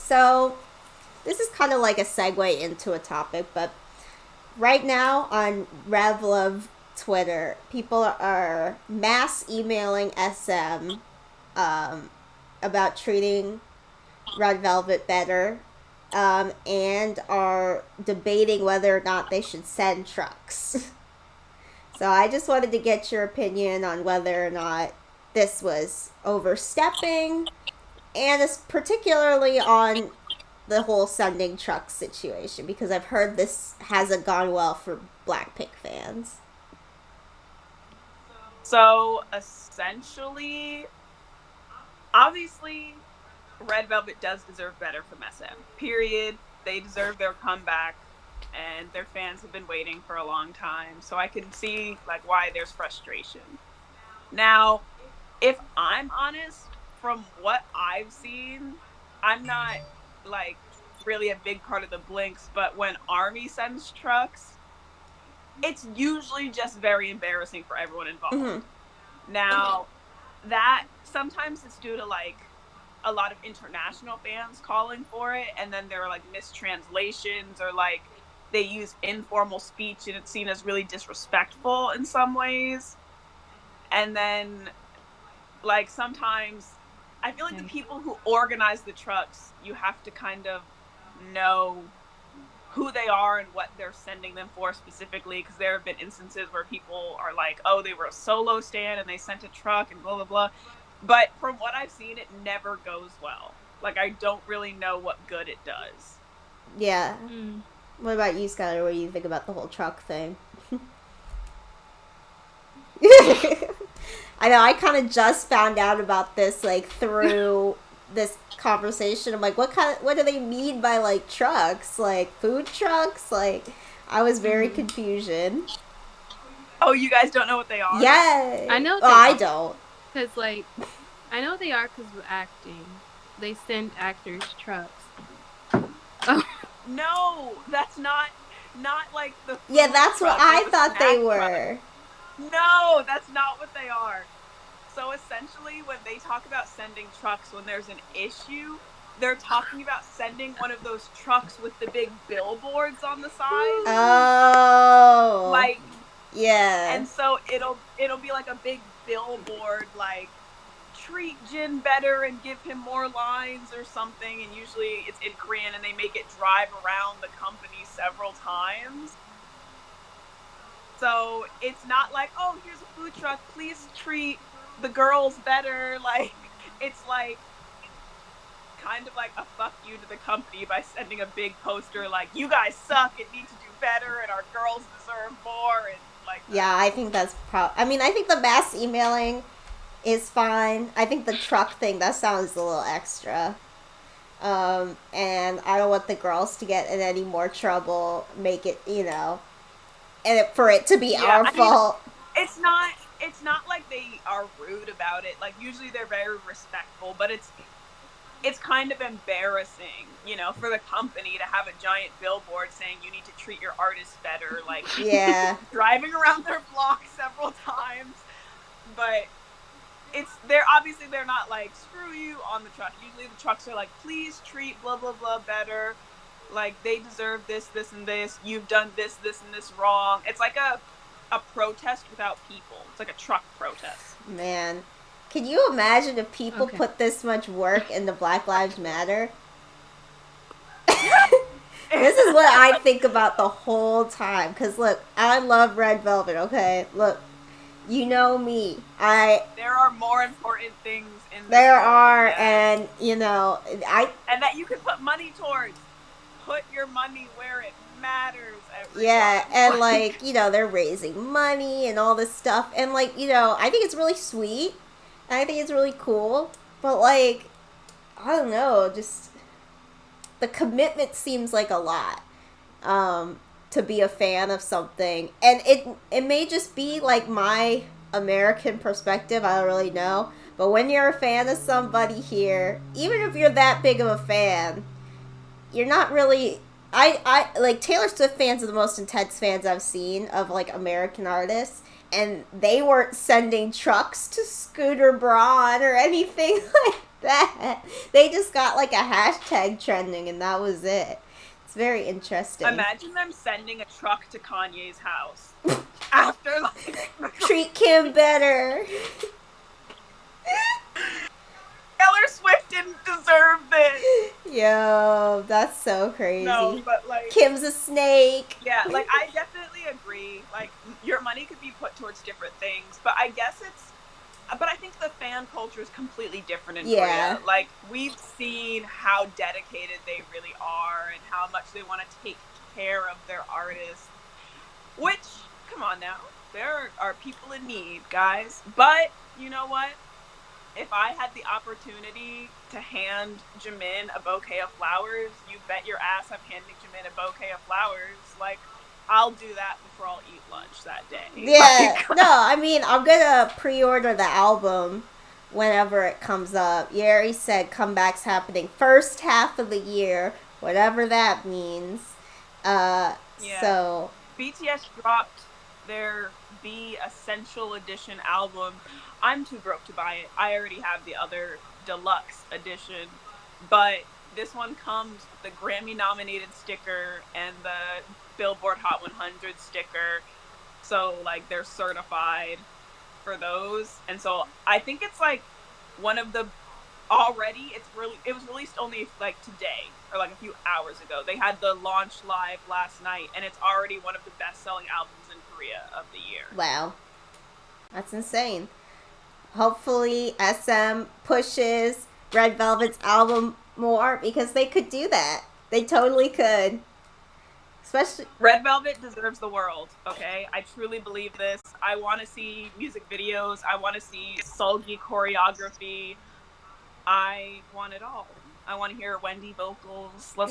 So, this is kind of like a segue into a topic, but right now on Reveluvs Twitter, people are mass emailing SM about treating Red Velvet better, and are debating whether or not they should send trucks. So I just wanted to get your opinion on whether or not this was overstepping, and it's particularly on the whole sending trucks situation, because I've heard this hasn't gone well for Blackpink fans. So essentially, obviously, Red Velvet does deserve better from SM. Period. They deserve their comeback, and their fans have been waiting for a long time. So I can see like why there's frustration. Now, if I'm honest, from what I've seen, I'm not like really a big part of the Blinks, but when Army sends trucks, it's usually just very embarrassing for everyone involved. Mm-hmm. Now, that sometimes it's due to like a lot of international fans calling for it, and then there are like mistranslations, or like they use informal speech and it's seen as really disrespectful in some ways. And then like sometimes I feel like the people who organize the trucks, you have to kind of know who they are and what they're sending them for specifically, because there have been instances where people are like, oh, they were a solo stand and they sent a truck and blah blah blah. But from what I've seen, it never goes well. Like, I don't really know what good it does. Yeah. What about you, Skylar? What do you think about the whole truck thing? I know, I kind of just found out about this, like, through this conversation. I'm like, what do they mean by, like, trucks? Like, food trucks? Like, I was very confusion. Oh, you guys don't know what they are? Yeah. I know. I don't. Because, like, I know they are because of acting. They send actors trucks. Oh. No, that's not like the. Yeah, that's what I thought they were. No, that's not what they are. So essentially, when they talk about sending trucks when there's an issue, they're talking about sending one of those trucks with the big billboards on the side. Oh. Like. Yeah. And so it'll be like a big billboard, like, treat Jin better and give him more lines or something, and usually it's in Korean, and they make it drive around the company several times. So it's not like, oh, here's a food truck, please treat the girls better. Like, it's like kind of like a fuck you to the company by sending a big poster like, you guys suck, it needs to do better, and our girls deserve more, and like that. Yeah, I think that's I mean, I think the mass emailing is fine. I think the truck thing, that sounds a little extra. And I don't want the girls to get in any more trouble, make it, and for it to be our fault. It's not like they are rude about it. Like, usually they're very respectful, but it's kind of embarrassing, for the company to have a giant billboard saying you need to treat your artists better, like, yeah, driving around their block several times. But they're not like, screw you on the truck. Usually the trucks are like, please treat blah blah blah better, like, they deserve this, this, and this, you've done this, this, and this wrong. It's like a protest without people. It's like a truck protest. Man, can you imagine if people put this much work into Black Lives Matter? This is what I think about the whole time. Because, look, I love Red Velvet, okay? Look, you know me. There are more important things in this There world, are, yes. And, and that you can put money towards. Put your money where it matters. Everyone. Yeah, and, like, they're raising money and all this stuff. And, like, I think it's really sweet. And I think it's really cool. But, like, I don't know, just the commitment seems like a lot. To be a fan of something. And it may just be like my American perspective, I don't really know. But when you're a fan of somebody here, even if you're that big of a fan, you're not really... I like, Taylor Swift fans are the most intense fans I've seen of, like, American artists. And they weren't sending trucks to Scooter Braun or anything. They just got like a hashtag trending and that was it. It's very interesting. Imagine them sending a truck to Kanye's house after like Treat Kim better. Taylor Swift didn't deserve this. Yo, that's so crazy. No, but like Kim's a snake. Yeah, like I definitely agree. Like your money could be put towards different things, but I guess but I think the fan culture is completely different in Korea. Like we've seen how dedicated they really are and how much they want to take care of their artists. Which, come on now, there are people in need, guys. But you know what? If I had the opportunity to hand Jimin a bouquet of flowers, you bet your ass I'm handing Jimin a bouquet of flowers. Like, I'll do that before I'll eat lunch that day. Yeah, no, I mean, I'm gonna pre-order the album whenever it comes up. Yeri said comeback's happening first half of the year, whatever that means. So BTS dropped their B Essential Edition album. I'm too broke to buy it. I already have the other deluxe edition, but this one comes with the Grammy-nominated sticker and the Billboard Hot 100 sticker. So, like, they're certified for those. And so I think it's, like, one of the... Already, it was released only, like, today, or, like, a few hours ago. They had the launch live last night, and it's already one of the best-selling albums in Korea of the year. Wow. That's insane. Hopefully, SM pushes Red Velvet's album more, because they could do that. They totally could. Especially... Red Velvet deserves the world, okay? I truly believe this. I want to see music videos. I want to see Seulgi choreography. I want it all. I want to hear Wendy vocals. Let's